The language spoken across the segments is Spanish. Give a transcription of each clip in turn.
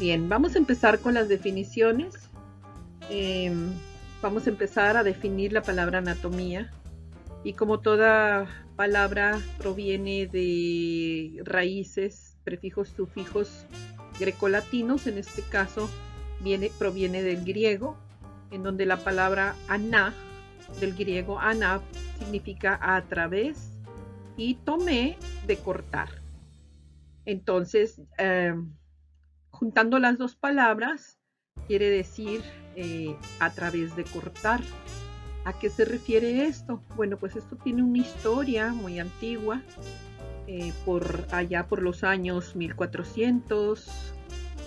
Bien, vamos a empezar con las definiciones. Vamos a empezar a definir la palabra anatomía. Y como toda palabra proviene de raíces, prefijos, sufijos grecolatinos, en este caso proviene del griego, en donde la palabra aná, del griego aná, significa a través y tomé, de cortar. Entonces, juntando las dos palabras, quiere decir a través de cortar. ¿A qué se refiere esto? Bueno, pues esto tiene una historia muy antigua, por allá por los años 1400,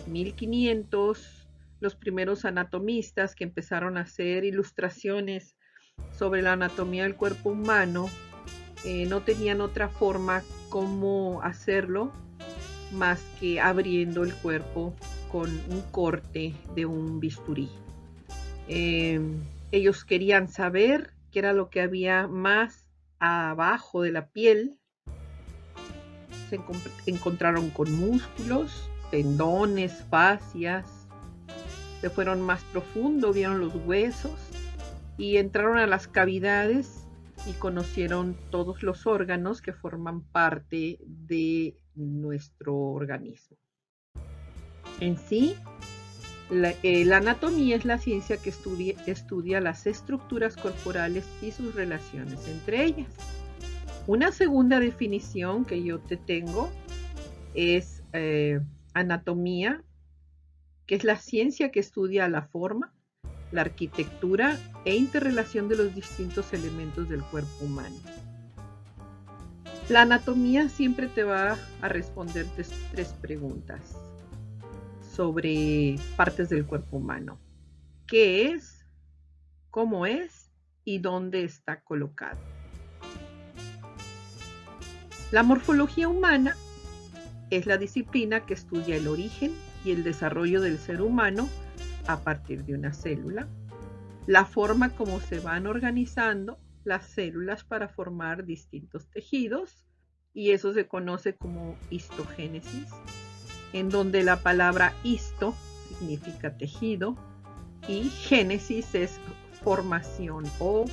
1500, los primeros anatomistas que empezaron a hacer ilustraciones sobre la anatomía del cuerpo humano, no tenían otra forma como hacerlo más que abriendo el cuerpo con un corte de un bisturí. Ellos querían saber qué era lo que había más abajo de la piel. Se encontraron con músculos, tendones, fascias. Se fueron más profundo, vieron los huesos y entraron a las cavidades y conocieron todos los órganos que forman parte de nuestro organismo. En sí, la anatomía es la ciencia que estudia las estructuras corporales y sus relaciones entre ellas. Una segunda definición que yo te tengo es anatomía, que es la ciencia que estudia la forma, la arquitectura e interrelación de los distintos elementos del cuerpo humano. La anatomía siempre te va a responder tres preguntas sobre partes del cuerpo humano. ¿Qué es? ¿Cómo es? ¿Y dónde está colocado? La morfología humana es la disciplina que estudia el origen y el desarrollo del ser humano a partir de una célula, la forma como se van organizando las células para formar distintos tejidos, y eso se conoce como histogénesis, en donde la palabra histo significa tejido y génesis es formación o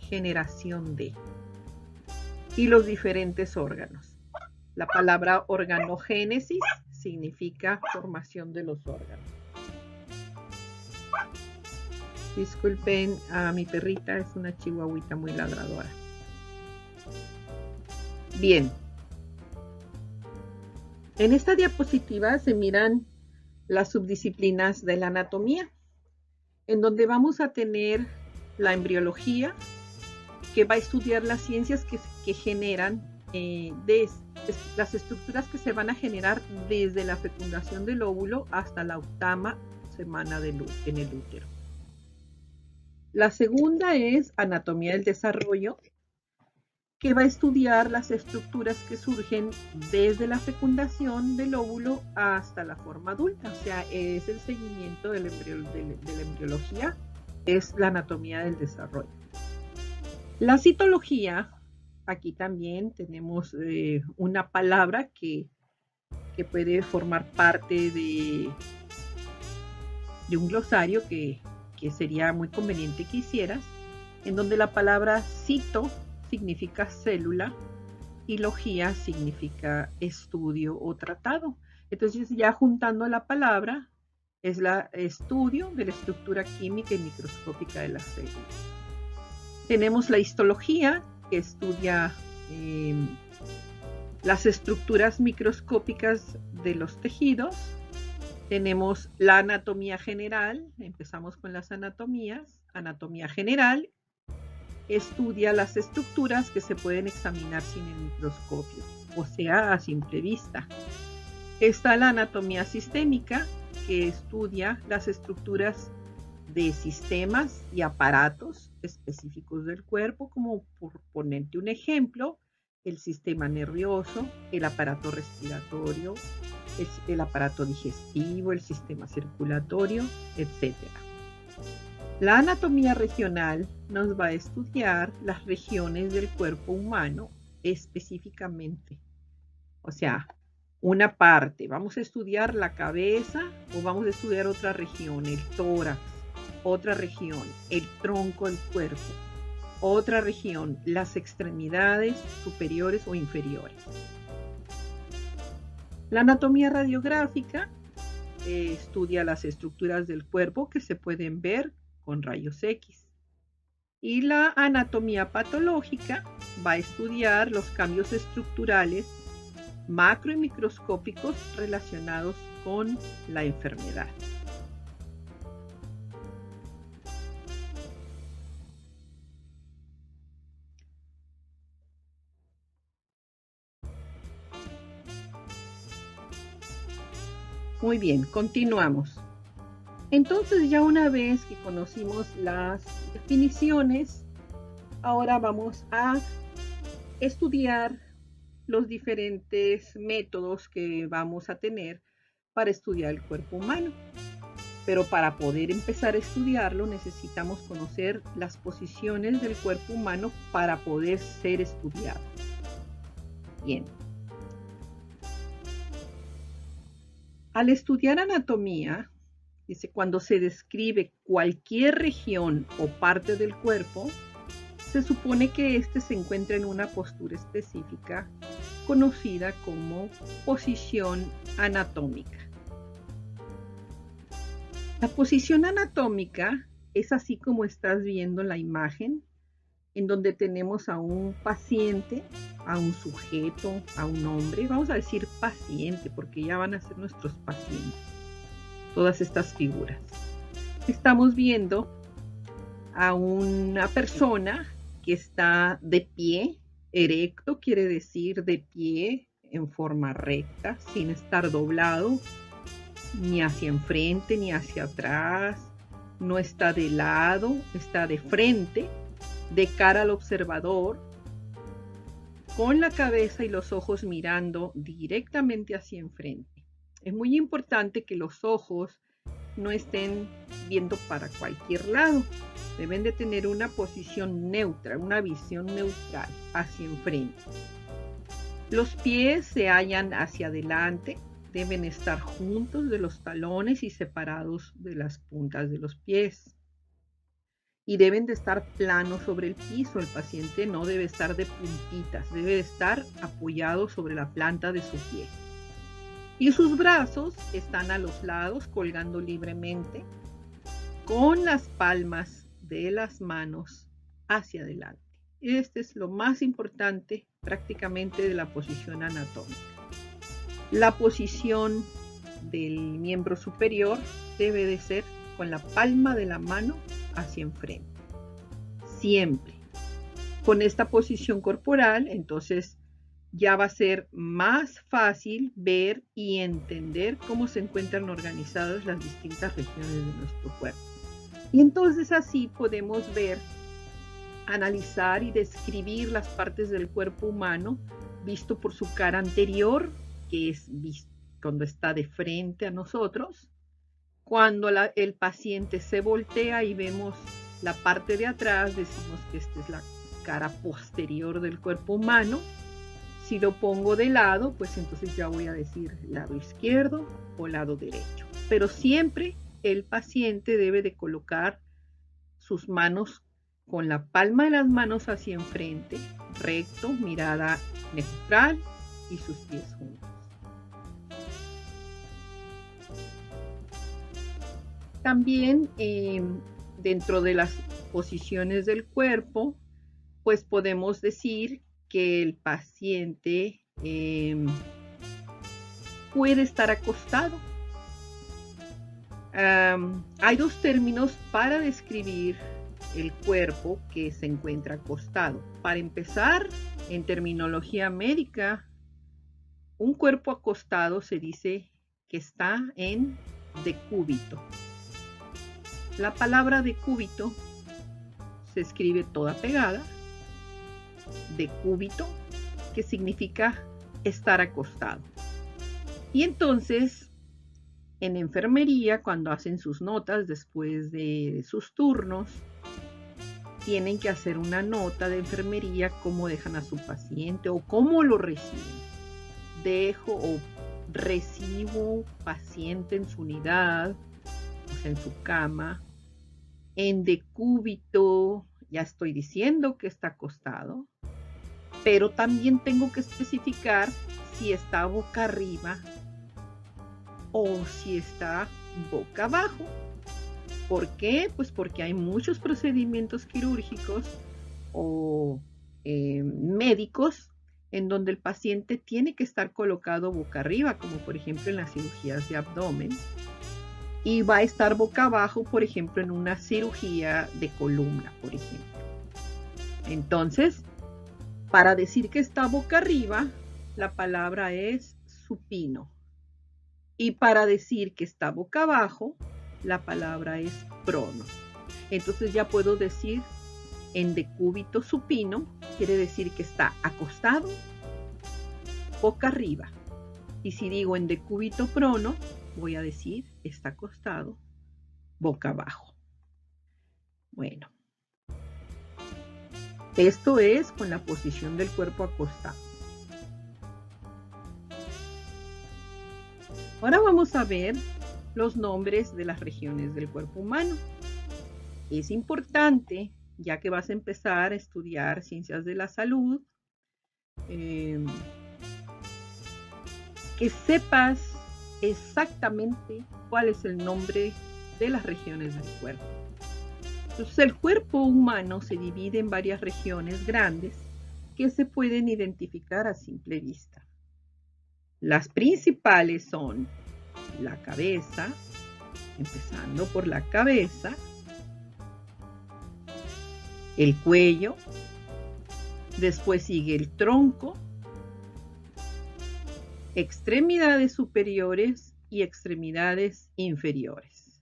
generación de, y los diferentes órganos. La palabra organogénesis significa formación de los órganos. Disculpen a mi perrita, es una chihuahuita muy ladradora. Bien. En esta diapositiva se miran las subdisciplinas de la anatomía, en donde vamos a tener la embriología, que va a estudiar las ciencias que generan las estructuras que se van a generar desde la fecundación del óvulo hasta la 8ª semana en el útero. La segunda es anatomía del desarrollo, que va a estudiar las estructuras que surgen desde la fecundación del óvulo hasta la forma adulta. O sea, es el seguimiento de la embriología, es la anatomía del desarrollo. La citología, aquí también tenemos una palabra que puede formar parte de un glosario que sería muy conveniente que hicieras, en donde la palabra cito significa célula y logía significa estudio o tratado. Entonces, ya juntando la palabra, es el estudio de la estructura química y microscópica de las células. Tenemos la histología, que estudia las estructuras microscópicas de los tejidos. Tenemos la anatomía general, empezamos con las anatomías. Anatomía general estudia las estructuras que se pueden examinar sin el microscopio, o sea, a simple vista. Está la anatomía sistémica, que estudia las estructuras de sistemas y aparatos específicos del cuerpo, como por ponerte un ejemplo, el sistema nervioso, el aparato respiratorio, el aparato digestivo, el sistema circulatorio, etc. La anatomía regional nos va a estudiar las regiones del cuerpo humano específicamente. O sea, una parte. Vamos a estudiar la cabeza o vamos a estudiar otra región, el tórax, otra región, el tronco del cuerpo, otra región, las extremidades superiores o inferiores. La anatomía radiográfica estudia las estructuras del cuerpo que se pueden ver con rayos X. Y la anatomía patológica va a estudiar los cambios estructurales macro y microscópicos relacionados con la enfermedad. Muy bien, continuamos. Entonces, ya una vez que conocimos las definiciones, ahora vamos a estudiar los diferentes métodos que vamos a tener para estudiar el cuerpo humano. Pero para poder empezar a estudiarlo necesitamos conocer las posiciones del cuerpo humano para poder ser estudiado. Bien. Al estudiar anatomía, dice, cuando se describe cualquier región o parte del cuerpo, se supone que éste se encuentra en una postura específica conocida como posición anatómica. La posición anatómica es así como estás viendo la imagen, en donde tenemos a un paciente, a un sujeto, a un hombre. Vamos a decir paciente, porque ya van a ser nuestros pacientes, todas estas figuras. Estamos viendo a una persona que está de pie, erecto quiere decir de pie en forma recta, sin estar doblado, ni hacia enfrente ni hacia atrás, no está de lado, está de frente, de cara al observador, con la cabeza y los ojos mirando directamente hacia enfrente. Es muy importante que los ojos no estén viendo para cualquier lado. Deben de tener una posición neutra, una visión neutral hacia enfrente. Los pies se hallan hacia adelante, deben estar juntos de los talones y separados de las puntas de los pies. Y deben de estar planos sobre el piso. El paciente no debe estar de puntitas, debe estar apoyado sobre la planta de su pie. Y sus brazos están a los lados, colgando libremente, con las palmas de las manos hacia adelante. Este es lo más importante prácticamente de la posición anatómica. La posición del miembro superior debe de ser con la palma de la mano hacia enfrente. Siempre. Con esta posición corporal, entonces ya va a ser más fácil ver y entender cómo se encuentran organizadas las distintas regiones de nuestro cuerpo. Y entonces así podemos ver, analizar y describir las partes del cuerpo humano visto por su cara anterior, que es visto cuando está de frente a nosotros. Cuando el paciente se voltea y vemos la parte de atrás, decimos que esta es la cara posterior del cuerpo humano. Si lo pongo de lado, pues entonces ya voy a decir lado izquierdo o lado derecho. Pero siempre el paciente debe de colocar sus manos con la palma de las manos hacia enfrente, recto, mirada neutral y sus pies juntos. También dentro de las posiciones del cuerpo, pues podemos decir que el paciente puede estar acostado. Hay dos términos para describir el cuerpo que se encuentra acostado. Para empezar, en terminología médica, un cuerpo acostado se dice que está en decúbito. La palabra decúbito se escribe toda pegada, decúbito, que significa estar acostado. Y entonces, en enfermería, cuando hacen sus notas después de sus turnos, tienen que hacer una nota de enfermería, cómo dejan a su paciente o cómo lo reciben. Dejo o recibo paciente en su unidad, o sea, en su cama, en decúbito, ya estoy diciendo que está acostado, pero también tengo que especificar si está boca arriba o si está boca abajo. ¿Por qué? Pues porque hay muchos procedimientos quirúrgicos o médicos en donde el paciente tiene que estar colocado boca arriba, como por ejemplo en las cirugías de abdomen, y va a estar boca abajo, por ejemplo, en una cirugía de columna, por ejemplo. Entonces, para decir que está boca arriba, la palabra es supino. Y para decir que está boca abajo, la palabra es prono. Entonces ya puedo decir en decúbito supino, quiere decir que está acostado boca arriba. Y si digo en decúbito prono, voy a decir está acostado boca abajo. Bueno, esto es con la posición del cuerpo acostado. Ahora vamos a ver los nombres de las regiones del cuerpo humano. Es importante, ya que vas a empezar a estudiar ciencias de la salud, que sepas exactamente cuál es el nombre de las regiones del cuerpo. Entonces, el cuerpo humano se divide en varias regiones grandes que se pueden identificar a simple vista. Las principales son la cabeza, empezando por la cabeza, el cuello, después sigue el tronco, extremidades superiores y extremidades inferiores.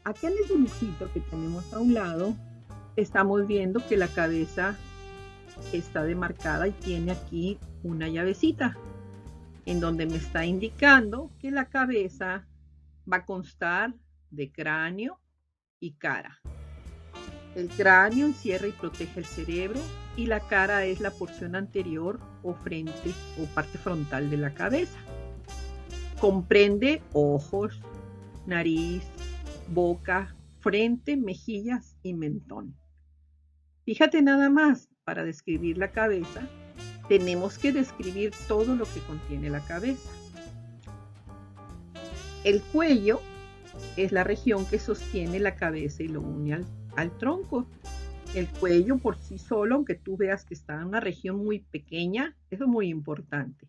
Aquí en el dibujito que tenemos a un lado, estamos viendo que la cabeza está demarcada y tiene aquí una llavecita, en donde me está indicando que la cabeza va a constar de cráneo y cara. El cráneo encierra y protege el cerebro y la cara es la porción anterior o frente o parte frontal de la cabeza. Comprende ojos, nariz, boca, frente, mejillas y mentón. Fíjate nada más, para describir la cabeza, tenemos que describir todo lo que contiene la cabeza. El cuello es la región que sostiene la cabeza y lo une al tronco. El cuello por sí solo, aunque tú veas que está en una región muy pequeña, eso es muy importante.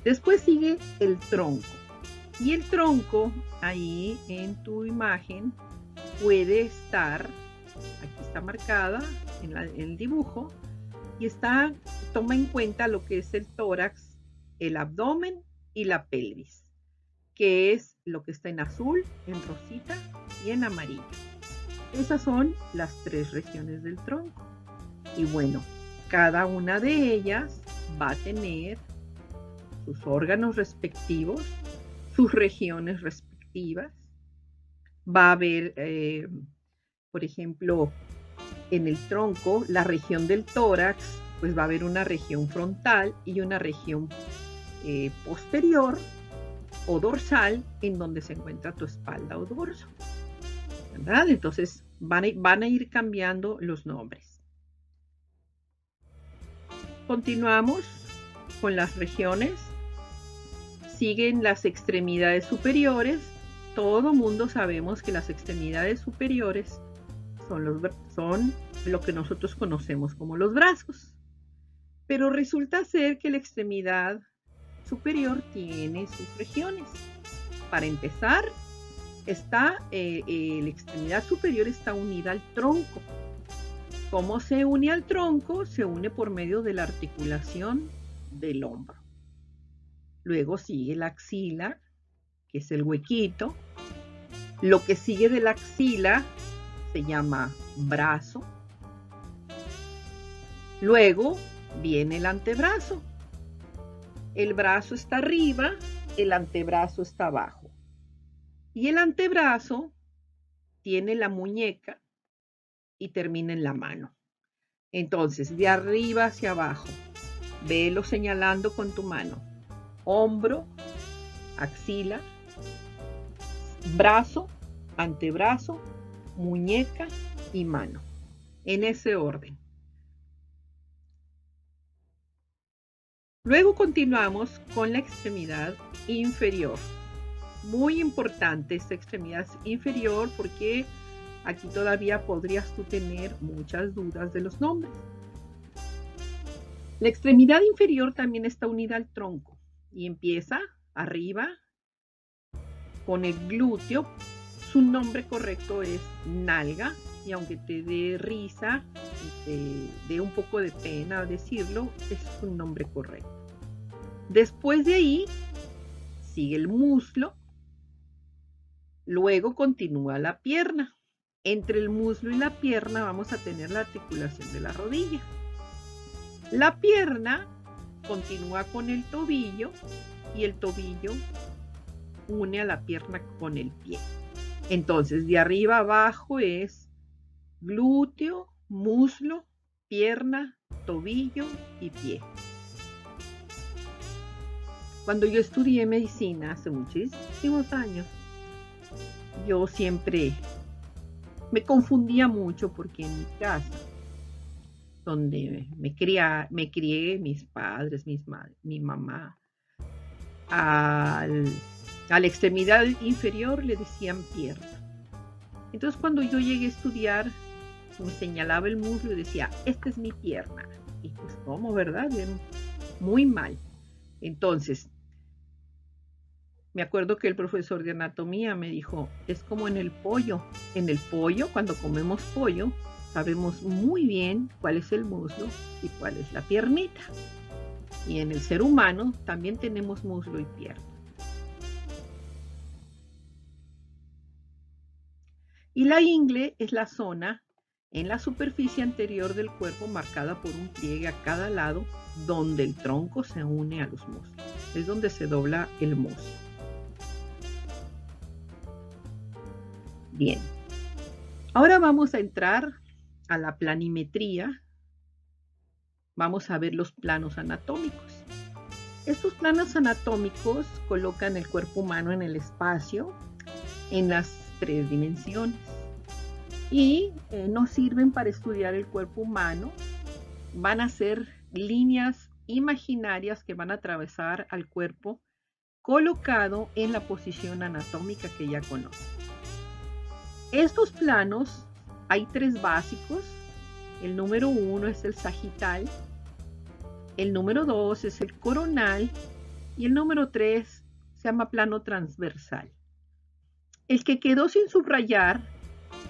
Después sigue el tronco. Y el tronco, ahí en tu imagen, puede estar, aquí está marcada en el dibujo, y toma en cuenta lo que es el tórax, el abdomen y la pelvis, que es lo que está en azul, en rosita y en amarillo. Esas son las tres regiones del tronco. Y bueno, cada una de ellas va a tener sus órganos respectivos, sus regiones respectivas. Va a haber, por ejemplo, en el tronco, la región del tórax, pues va a haber una región frontal y una región posterior o dorsal en donde se encuentra tu espalda o dorso, ¿verdad? Entonces van a ir cambiando los nombres. Continuamos con las regiones. Siguen las extremidades superiores. Todo mundo sabemos que las extremidades superiores son lo que nosotros conocemos como los brazos. Pero resulta ser que la extremidad superior tiene sus regiones. Para empezar, la extremidad superior está unida al tronco. ¿Cómo se une al tronco? Se une por medio de la articulación del hombro. Luego sigue la axila, que es el huequito. Lo que sigue de la axila se llama brazo. Luego viene el antebrazo. El brazo está arriba, el antebrazo está abajo. Y el antebrazo tiene la muñeca y termina en la mano. Entonces, de arriba hacia abajo, velo señalando con tu mano. hombro, axila, brazo, antebrazo, muñeca y mano, en ese orden. Luego continuamos con la extremidad inferior. Muy importante esta extremidad inferior porque aquí todavía podrías tú tener muchas dudas de los nombres. La extremidad inferior también está unida al tronco y empieza arriba con el glúteo. Su nombre correcto es nalga, y aunque te dé risa y te dé un poco de pena decirlo, es un nombre correcto. Después de ahí sigue el muslo, luego continúa la pierna. Entre el muslo y la pierna vamos a tener la articulación de la rodilla. La pierna continúa con el tobillo y el tobillo une a la pierna con el pie. Entonces, de arriba abajo es glúteo, muslo, pierna, tobillo y pie. Cuando yo estudié medicina hace muchísimos años, yo siempre me confundía mucho porque en mi casa, donde me crié, mis padres, mi mamá, a la extremidad inferior le decían pierna. Entonces cuando yo llegué a estudiar, me señalaba el muslo y decía, esta es mi pierna. Y pues, ¿cómo, verdad? Bien, muy mal. Entonces, me acuerdo que el profesor de anatomía me dijo, es como en el pollo. En el pollo, cuando comemos pollo, sabemos muy bien cuál es el muslo y cuál es la piernita. Y en el ser humano también tenemos muslo y pierna. Y la ingle es la zona en la superficie anterior del cuerpo marcada por un pliegue a cada lado donde el tronco se une a los muslos. Es donde se dobla el muslo. Bien. Ahora vamos a entrar a la planimetría. Vamos a ver los planos anatómicos. Estos planos anatómicos colocan el cuerpo humano en el espacio en las 3 dimensiones y nos sirven para estudiar el cuerpo humano. Van a ser líneas imaginarias que van a atravesar al cuerpo colocado en la posición anatómica que ya conocen. Estos planos, hay 3 básicos. El número 1 es el sagital, el número 2 es el coronal y el número 3 se llama plano transversal. El que quedó sin subrayar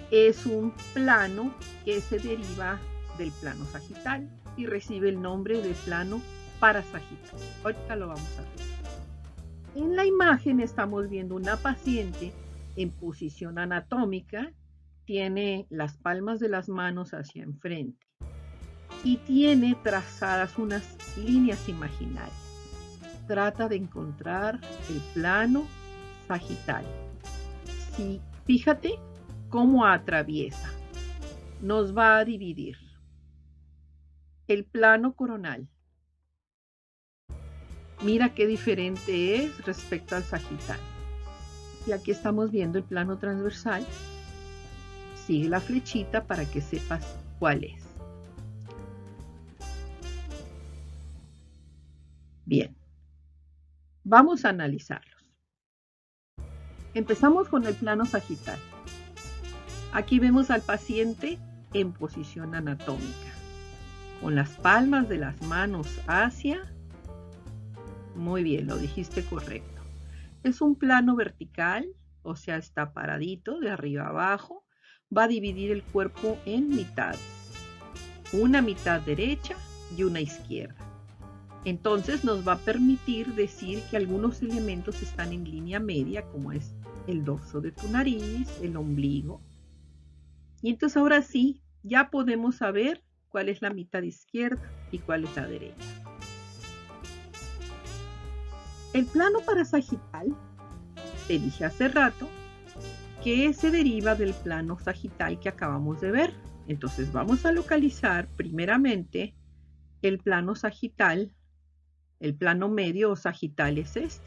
es un plano que se deriva del plano sagital y recibe el nombre de plano parasagital. Ahorita lo vamos a ver. En la imagen estamos viendo una paciente en posición anatómica, tiene las palmas de las manos hacia enfrente y tiene trazadas unas líneas imaginarias. Trata de encontrar el plano sagital. Sí, fíjate cómo atraviesa. Nos va a dividir el plano coronal. Mira qué diferente es respecto al sagital. Y aquí estamos viendo el plano transversal. Sigue la flechita para que sepas cuál es. Bien, vamos a analizarlos. Empezamos con el plano sagital. Aquí vemos al paciente en posición anatómica, con las palmas de las manos hacia. Muy bien, lo dijiste correcto. Es un plano vertical, o sea, está paradito de arriba a abajo. Va a dividir el cuerpo en mitades, una mitad derecha y una izquierda. Entonces nos va a permitir decir que algunos elementos están en línea media, como es el dorso de tu nariz, el ombligo. Y entonces ahora sí, ya podemos saber cuál es la mitad izquierda y cuál es la derecha. El plano parasagital, te dije hace rato, que se deriva del plano sagital que acabamos de ver. Entonces vamos a localizar primeramente el plano sagital El plano medio o sagital es este.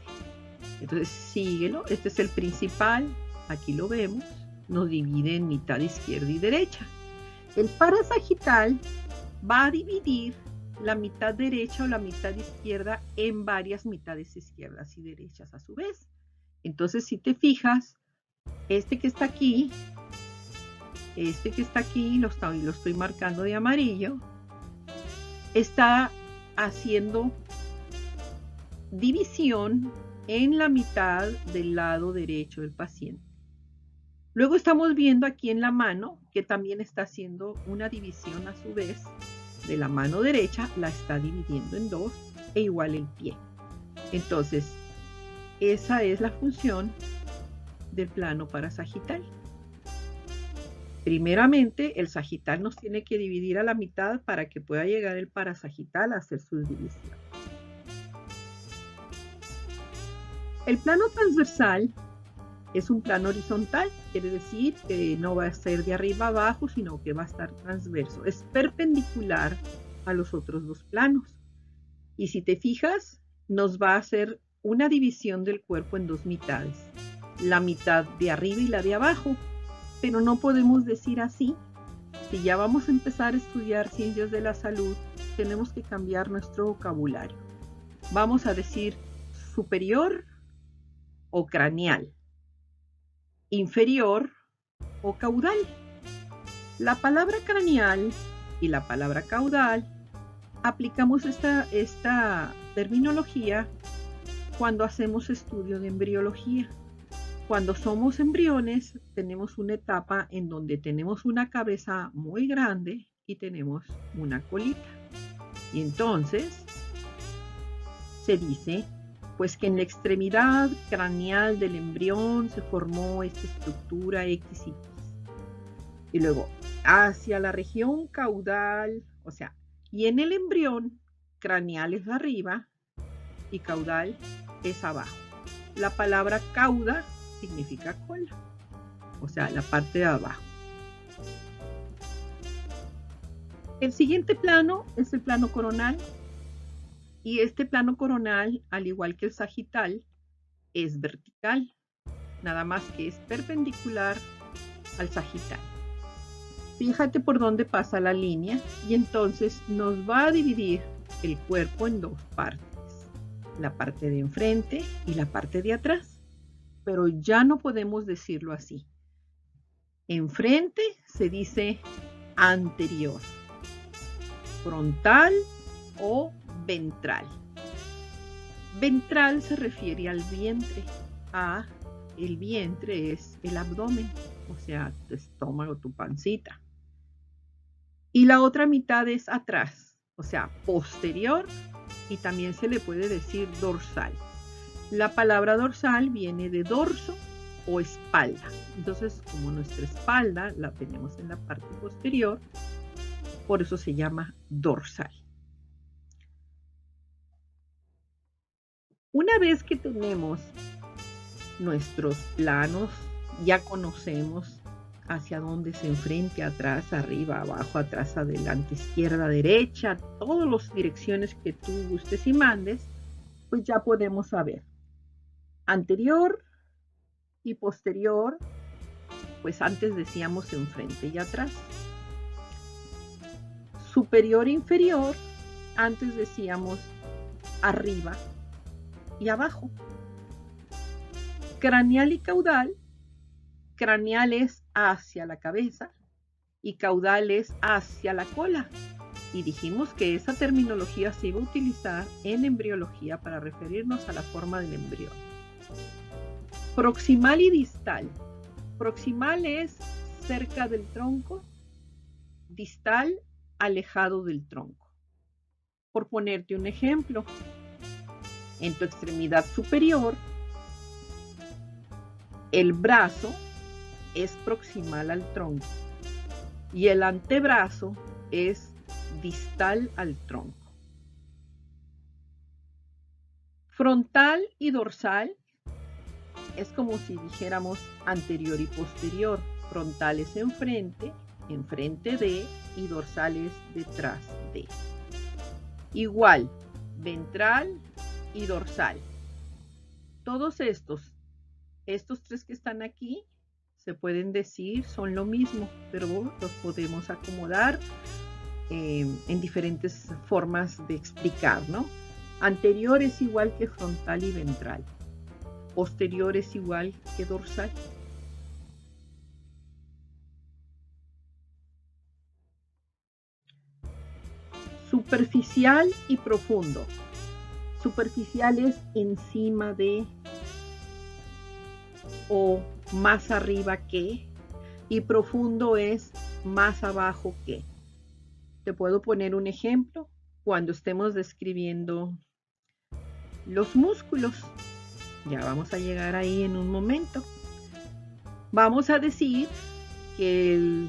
Entonces síguelo, este es el principal, aquí lo vemos, nos divide en mitad izquierda y derecha. El parasagital va a dividir la mitad derecha o la mitad izquierda en varias mitades izquierdas y derechas a su vez. Entonces, si te fijas, este que está aquí, lo estoy marcando de amarillo, está haciendo división en la mitad del lado derecho del paciente. Luego estamos viendo aquí en la mano que también está haciendo una división a su vez de la mano derecha, la está dividiendo en dos e igual el pie. Entonces, esa es la función del plano parasagital. Primeramente, el sagital nos tiene que dividir a la mitad para que pueda llegar el parasagital a hacer sus divisiones. El plano transversal es un plano horizontal, quiere decir que no va a ser de arriba a abajo, sino que va a estar transverso. Es perpendicular a los otros dos planos. Y si te fijas, nos va a hacer una división del cuerpo en dos mitades. La mitad de arriba y la de abajo. Pero no podemos decir así. Si ya vamos a empezar a estudiar ciencias de la salud, tenemos que cambiar nuestro vocabulario. Vamos a decir superior o craneal, inferior o caudal. La palabra craneal y la palabra caudal, aplicamos esta terminología cuando hacemos estudio de embriología. Cuando somos embriones, tenemos una etapa en donde tenemos una cabeza muy grande y tenemos una colita. Y entonces se dice pues que en la extremidad craneal del embrión se formó esta estructura X y Y. Y luego hacia la región caudal, o sea, y en el embrión craneal es arriba y caudal es abajo. La palabra cauda significa cola, o sea, la parte de abajo. El siguiente plano es el plano coronal. Y este plano coronal, al igual que el sagital, es vertical, nada más que es perpendicular al sagital. Fíjate por dónde pasa la línea y entonces nos va a dividir el cuerpo en dos partes, la parte de enfrente y la parte de atrás, pero ya no podemos decirlo así. Enfrente se dice anterior, frontal o ventral. Ventral se refiere al vientre. El vientre es el abdomen, o sea, tu estómago, tu pancita. Y la otra mitad es atrás, o sea, posterior, y también se le puede decir dorsal. La palabra dorsal viene de dorso o espalda. Entonces, como nuestra espalda la tenemos en la parte posterior, por eso se llama dorsal. Una vez que tenemos nuestros planos, ya conocemos hacia dónde se enfrente, atrás, arriba, abajo, atrás, adelante, izquierda, derecha, todas las direcciones que tú gustes y mandes, pues ya podemos saber. Anterior y posterior, pues antes decíamos enfrente y atrás. Superior e inferior, antes decíamos arriba y abajo. Craneal y caudal, craneal es hacia la cabeza y caudal es hacia la cola. Y dijimos que esa terminología se iba a utilizar en embriología para referirnos a la forma del embrión. Proximal y distal. Proximal es cerca del tronco, distal alejado del tronco. Por ponerte un ejemplo, en tu extremidad superior, el brazo es proximal al tronco y el antebrazo es distal al tronco. Frontal y dorsal es como si dijéramos anterior y posterior. Frontal es enfrente, enfrente de, y dorsal es detrás de. Igual, ventral y dorsal. Todos estos tres que están aquí, se pueden decir son lo mismo, pero los podemos acomodar en diferentes formas de explicar, ¿no? Anterior es igual que frontal y ventral. Posterior es igual que dorsal. Superficial y profundo. Superficial es encima de o más arriba que, y profundo es más abajo que. Te puedo poner un ejemplo cuando estemos describiendo los músculos. Ya vamos a llegar ahí en un momento. Vamos a decir que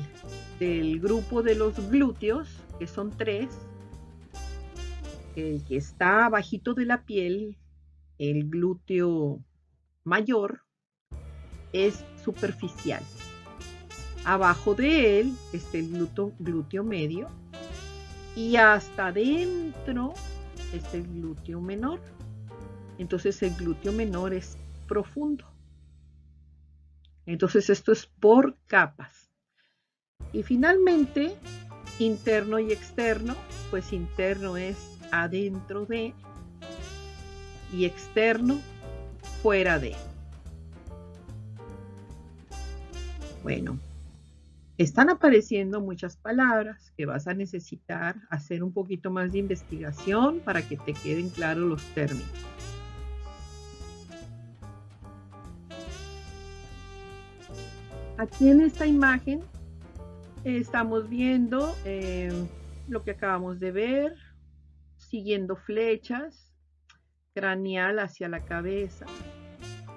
del grupo de los glúteos, que son 3, el que está abajito de la piel, el glúteo mayor, es superficial. Abajo de él está el glúteo medio y hasta adentro está el glúteo menor. Entonces el glúteo menor es profundo. Entonces esto es por capas. Y finalmente, interno y externo, pues interno es adentro de y externo fuera de. Bueno, están apareciendo muchas palabras que vas a necesitar hacer un poquito más de investigación para que te queden claros los términos. Aquí en esta imagen estamos viendo lo que acabamos de ver, siguiendo flechas, craneal hacia la cabeza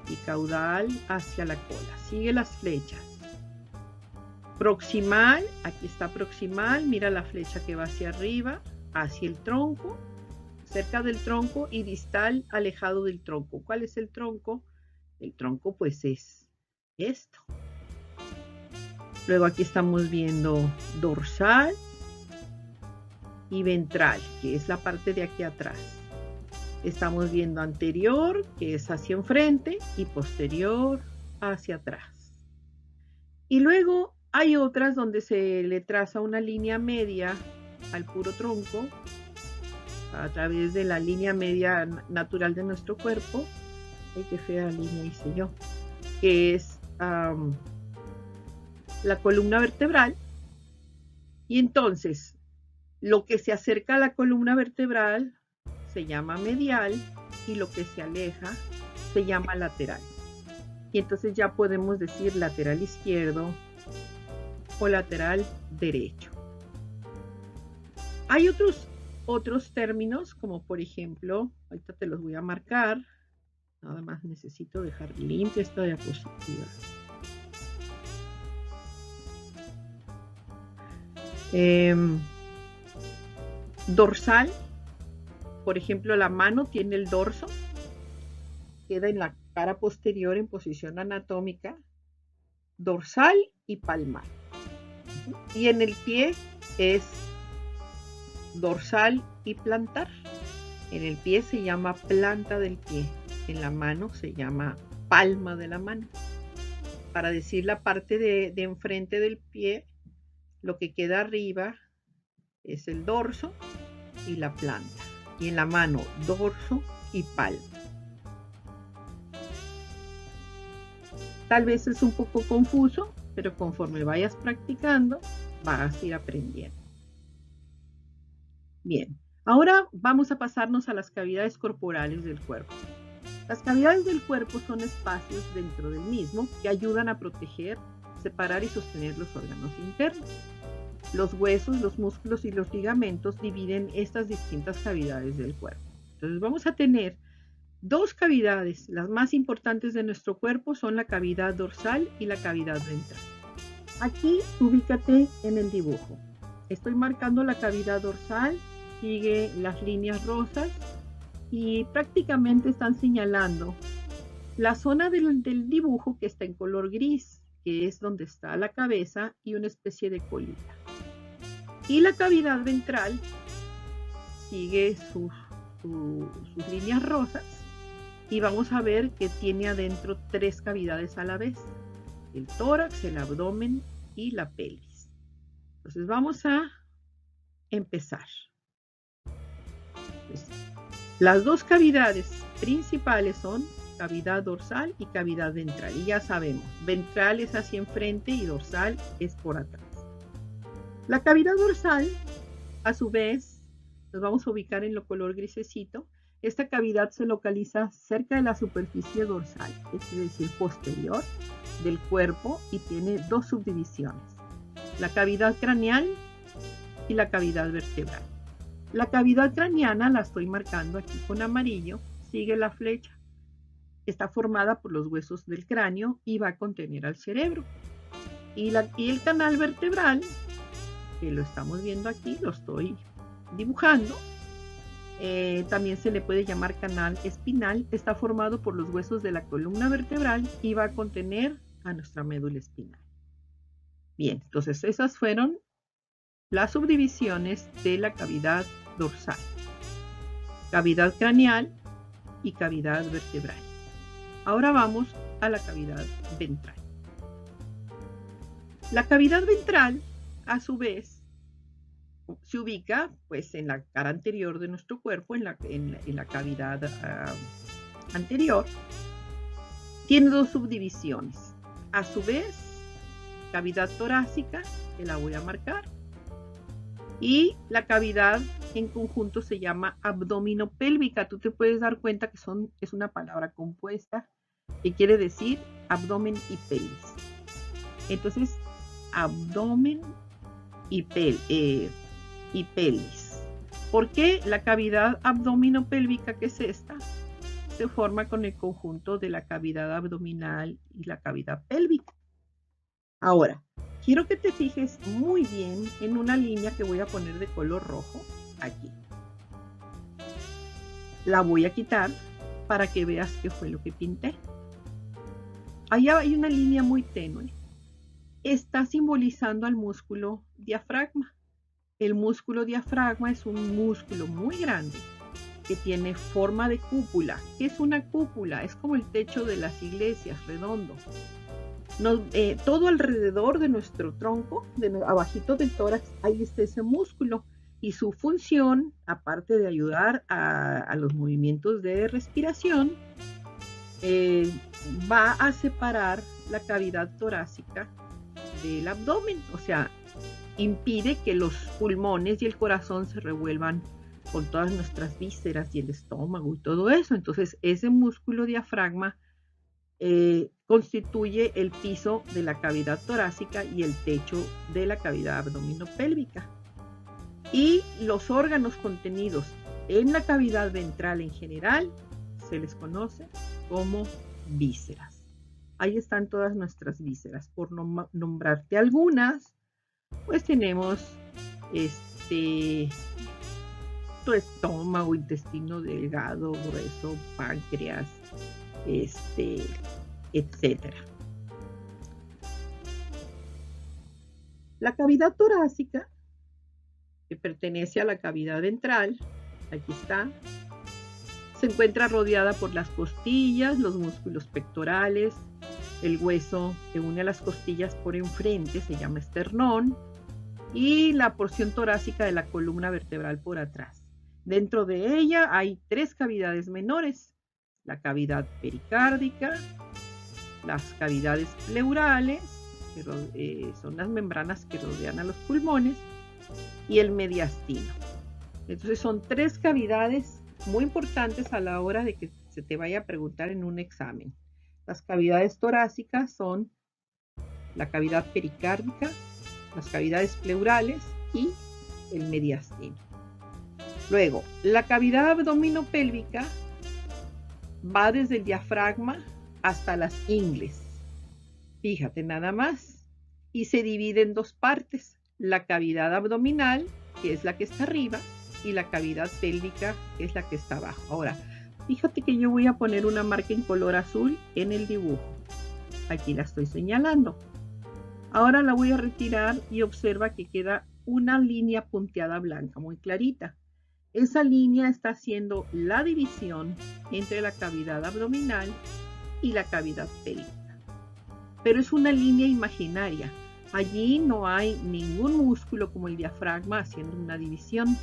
y caudal hacia la cola. Sigue las flechas. Proximal, aquí está proximal, mira la flecha que va hacia arriba, hacia el tronco, cerca del tronco, y distal, alejado del tronco. ¿Cuál es el tronco? El tronco pues es esto. Luego aquí estamos viendo dorsal y ventral, que es la parte de aquí atrás. Estamos viendo anterior, que es hacia enfrente, y posterior hacia atrás. Y luego hay otras donde se le traza una línea media al puro tronco a través de la línea media natural de nuestro cuerpo. Ay, qué fea línea hice yo. Que es la columna vertebral. Y entonces, lo que se acerca a la columna vertebral se llama medial y lo que se aleja se llama lateral. Y entonces ya podemos decir lateral izquierdo o lateral derecho. Hay otros términos, como por ejemplo, ahorita te los voy a marcar, nada más necesito dejar limpia esta diapositiva. Dorsal, por ejemplo, la mano tiene el dorso, queda en la cara posterior en posición anatómica, dorsal y palmar. Y en el pie es dorsal y plantar. En el pie se llama planta del pie, en la mano se llama palma de la mano. Para decir la parte de enfrente del pie, lo que queda arriba es el dorso y la planta. Y en la mano, dorso y palma. Tal vez es un poco confuso, pero conforme vayas practicando, vas a ir aprendiendo. Bien, ahora vamos a pasarnos a las cavidades corporales del cuerpo. Las cavidades del cuerpo son espacios dentro del mismo que ayudan a proteger, separar y sostener los órganos internos. Los huesos, los músculos y los ligamentos dividen estas distintas cavidades del cuerpo. Entonces vamos a tener dos cavidades. Las más importantes de nuestro cuerpo son la cavidad dorsal y la cavidad ventral. Aquí ubícate en el dibujo. Estoy marcando la cavidad dorsal, sigue las líneas rosas y prácticamente están señalando la zona del dibujo que está en color gris, que es donde está la cabeza y una especie de colita. Y la cavidad ventral sigue sus líneas rosas y vamos a ver que tiene adentro 3 cavidades a la vez: el tórax, el abdomen y la pelvis. Entonces vamos a empezar. Pues, las 2 cavidades principales son cavidad dorsal y cavidad ventral. Y ya sabemos, ventral es hacia enfrente y dorsal es por atrás. La cavidad dorsal, a su vez, nos vamos a ubicar en lo color grisecito. Esta cavidad se localiza cerca de la superficie dorsal, es decir, posterior del cuerpo, y tiene 2 subdivisiones: la cavidad craneal y la cavidad vertebral. La cavidad craneana la estoy marcando aquí con amarillo, sigue la flecha. Está formada por los huesos del cráneo y va a contener al cerebro. Y el canal vertebral, que lo estamos viendo aquí, lo estoy dibujando, también se le puede llamar canal espinal, está formado por los huesos de la columna vertebral y va a contener a nuestra médula espinal. Bien, entonces esas fueron las subdivisiones de la cavidad dorsal: cavidad craneal y cavidad vertebral. Ahora vamos a la cavidad ventral. La cavidad ventral, a su vez, se ubica pues en la cara anterior de nuestro cuerpo, en la cavidad anterior. Tiene 2 subdivisiones. A su vez, cavidad torácica, que la voy a marcar, y la cavidad en conjunto se llama abdominopélvica. Tú te puedes dar cuenta que es una palabra compuesta que quiere decir abdomen y pelvis. Entonces, abdomen y pelvis. ¿Por qué la cavidad abdominopélvica, que es esta, se forma con el conjunto de la cavidad abdominal y la cavidad pélvica? Ahora, quiero que te fijes muy bien en una línea que voy a poner de color rojo aquí. La voy a quitar para que veas qué fue lo que pinté. Allá hay una línea muy tenue. Está simbolizando al músculo diafragma. El músculo diafragma es un músculo muy grande que tiene forma de cúpula. ¿Qué es una cúpula? Es como el techo de las iglesias, redondo. Todo alrededor de nuestro tronco, abajito del tórax, ahí está ese músculo, y su función, aparte de ayudar a los movimientos de respiración, va a separar la cavidad torácica del abdomen, o sea, impide que los pulmones y el corazón se revuelvan con todas nuestras vísceras y el estómago y todo eso. Entonces, ese músculo diafragma constituye el piso de la cavidad torácica y el techo de la cavidad abdominopélvica. Y los órganos contenidos en la cavidad ventral en general se les conoce como vísceras. Ahí están todas nuestras vísceras. Por nombrarte algunas, pues tenemos tu estómago, intestino delgado, grueso, páncreas, etcétera. La cavidad torácica, que pertenece a la cavidad ventral, aquí está, se encuentra rodeada por las costillas, los músculos pectorales, el hueso que une a las costillas por enfrente se llama esternón, y la porción torácica de la columna vertebral por atrás. Dentro de ella hay 3 cavidades menores: la cavidad pericárdica, las cavidades pleurales, que son las membranas que rodean a los pulmones, y el mediastino. Entonces son 3 cavidades muy importantes a la hora de que se te vaya a preguntar en un examen. Las cavidades torácicas son la cavidad pericárdica, las cavidades pleurales y el mediastino. Luego, la cavidad abdominopélvica va desde el diafragma hasta las ingles. Fíjate nada más. Y se divide en 2 partes: la cavidad abdominal, que es la que está arriba, y la cavidad pélvica, que es la que está abajo. Ahora, fíjate que yo voy a poner una marca en color azul en el dibujo. Aquí la estoy señalando. Ahora la voy a retirar y observa que queda una línea punteada blanca muy clarita. esa línea está haciendo la división entre la cavidad abdominal y la cavidad pélvica. Pero es una línea imaginaria. Allí no hay ningún músculo como el diafragma haciendo una división.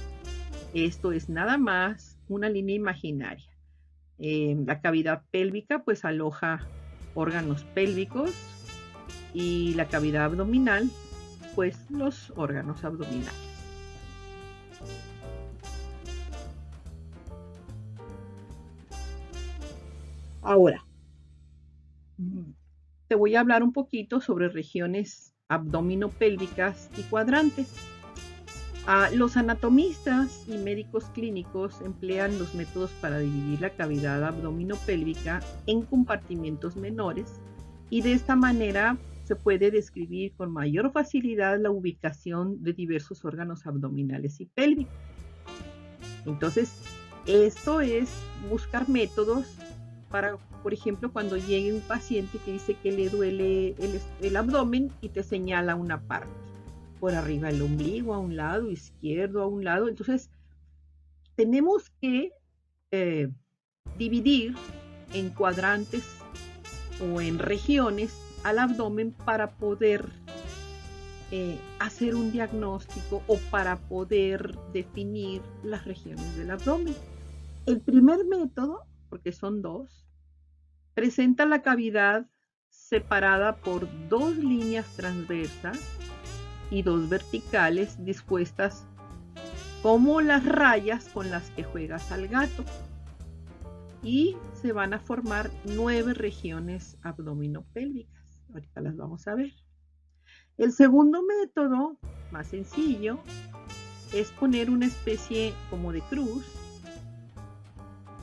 Esto es nada más una línea imaginaria. La cavidad pélvica pues aloja órganos pélvicos y la cavidad abdominal pues los órganos abdominales. Ahora, te voy a hablar un poquito sobre regiones abdominopélvicas y cuadrantes. Los anatomistas y médicos clínicos emplean los métodos para dividir la cavidad abdominopélvica en compartimentos menores y de esta manera se puede describir con mayor facilidad la ubicación de diversos órganos abdominales y pélvicos. Entonces, esto es buscar métodos para, por ejemplo, cuando llegue un paciente que dice que le duele el abdomen y te señala una parte. Por arriba el ombligo a un lado, izquierdo a un lado. Entonces, tenemos que dividir en cuadrantes o en regiones al abdomen para poder hacer un diagnóstico o para poder definir las regiones del abdomen. El primer método, porque son dos, presenta la cavidad separada por dos líneas transversas y dos verticales dispuestas como las rayas con las que juegas al gato. Y se van a formar 9 regiones abdominopélvicas. Ahorita las vamos a ver. El segundo método, más sencillo, es poner una especie como de cruz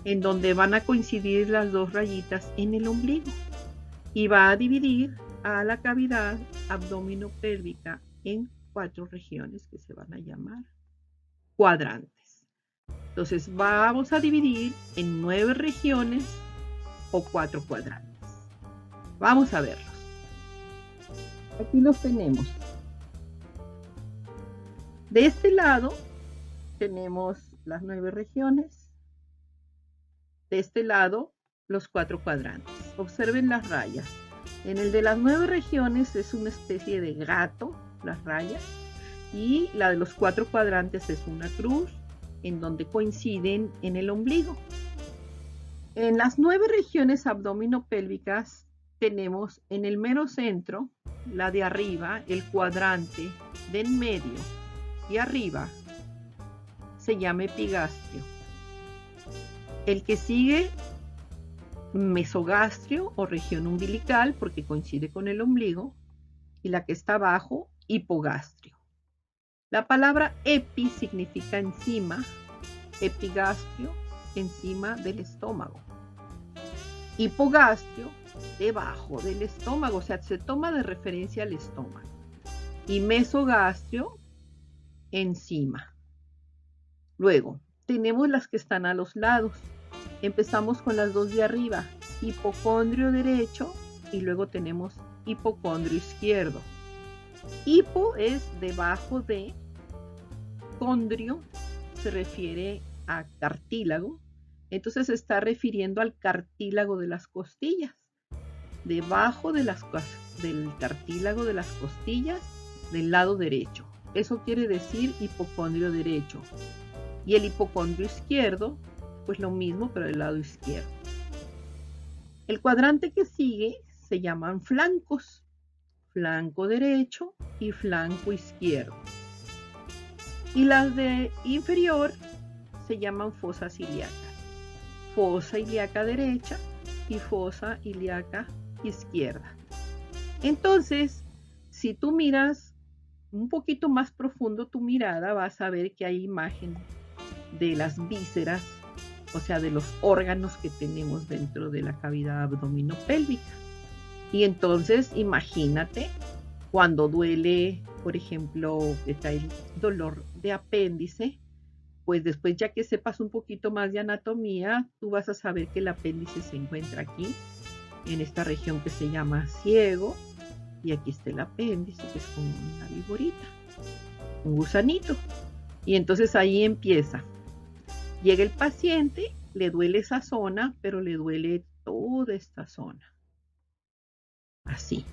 en donde van a coincidir las dos rayitas en el ombligo y va a dividir a la cavidad abdominopélvica en 4 regiones que se van a llamar cuadrantes. Entonces vamos a dividir en 9 regiones o 4 cuadrantes. Vamos a verlos. Aquí los tenemos. De este lado tenemos las 9 regiones. De este lado los 4 cuadrantes. Observen las rayas. En el de las 9 regiones es una especie de gato, las rayas, y la de los 4 cuadrantes es una cruz en donde coinciden en el ombligo. En las 9 regiones abdominopélvicas tenemos en el mero centro, la de arriba, el cuadrante de en medio y arriba se llama epigastrio. El que sigue, mesogastrio o región umbilical porque coincide con el ombligo, y la que está abajo, hipogastrio. La palabra epi significa encima, epigastrio, encima del estómago. Hipogastrio, debajo del estómago, o sea, se toma de referencia al estómago. Y mesogastrio, encima. Luego, tenemos las que están a los lados. Empezamos con las dos de arriba, hipocondrio derecho y luego tenemos hipocondrio izquierdo. Hipo es debajo de, condrio se refiere a cartílago, entonces se está refiriendo al cartílago de las costillas. Debajo de del cartílago de las costillas del lado derecho. Eso quiere decir hipocondrio derecho. Y el hipocondrio izquierdo, pues lo mismo, pero del lado izquierdo. El cuadrante que sigue se llaman flancos. Flanco derecho y flanco izquierdo. Y las de inferior se llaman fosas ilíacas. Fosa ilíaca derecha y fosa ilíaca izquierda. Entonces, si tú miras un poquito más profundo tu mirada, vas a ver que hay imagen de las vísceras, o sea, de los órganos que tenemos dentro de la cavidad abdominopélvica. Y entonces, imagínate cuando duele, por ejemplo, que trae dolor de apéndice, pues después ya que sepas un poquito más de anatomía, tú vas a saber que el apéndice se encuentra aquí, en esta región que se llama ciego, y aquí está el apéndice, que es como una viborita, un gusanito. Y entonces ahí empieza Llega el paciente, le duele esa zona, pero le duele toda esta zona. Así.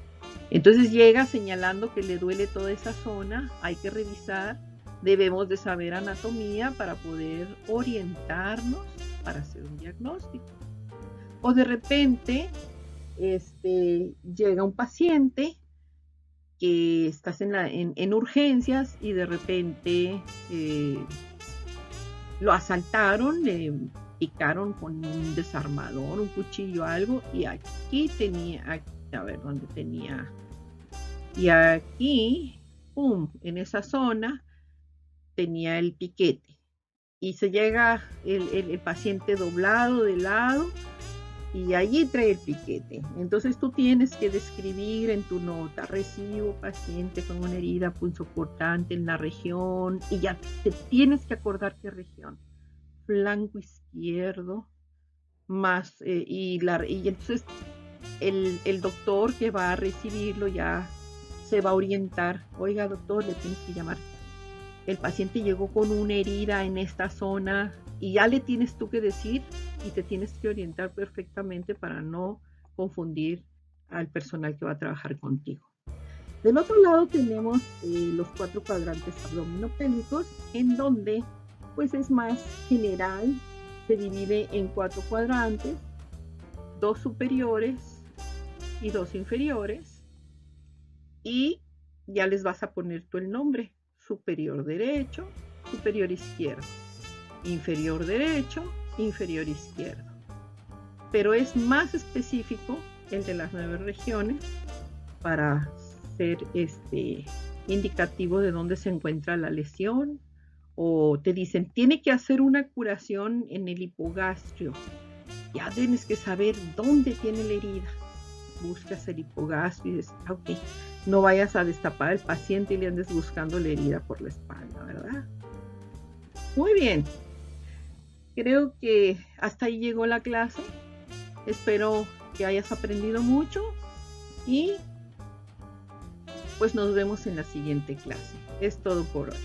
Entonces llega señalando que le duele toda esa zona, hay que revisar, debemos de saber anatomía para poder orientarnos para hacer un diagnóstico. O de repente llega un paciente que estás en urgencias y de repente lo asaltaron, le picaron con un desarmador, un cuchillo, algo, y aquí tenía, a ver dónde tenía, y aquí, pum, en esa zona tenía el piquete, y se llega el paciente doblado de lado, y allí trae el piquete. Entonces tú tienes que describir en tu nota: recibo paciente con una herida punzocortante en la región, y ya te tienes que acordar qué región, flanco izquierdo, más, y entonces el doctor que va a recibirlo ya se va a orientar: oiga doctor, le tienes que llamar, el paciente llegó con una herida en esta zona, y ya le tienes tú que decir y te tienes que orientar perfectamente para no confundir al personal que va a trabajar contigo. Del otro lado tenemos los 4 cuadrantes abdominopélvicos, en donde pues es más general, se divide en 4 cuadrantes, 2 superiores y 2 inferiores, y ya les vas a poner tú el nombre: superior derecho, superior izquierdo, inferior derecho, inferior izquierdo. Pero es más específico el de las 9 regiones para ser indicativo de dónde se encuentra la lesión, o te dicen tiene que hacer una curación en el hipogastrio, ya tienes que saber dónde tiene la herida, buscas el hipogastrio y dices, ok, no vayas a destapar al paciente y le andes buscando la herida por la espalda, ¿verdad? Muy bien, creo que hasta ahí llegó la clase. Espero que hayas aprendido mucho y pues nos vemos en la siguiente clase. Es todo por hoy.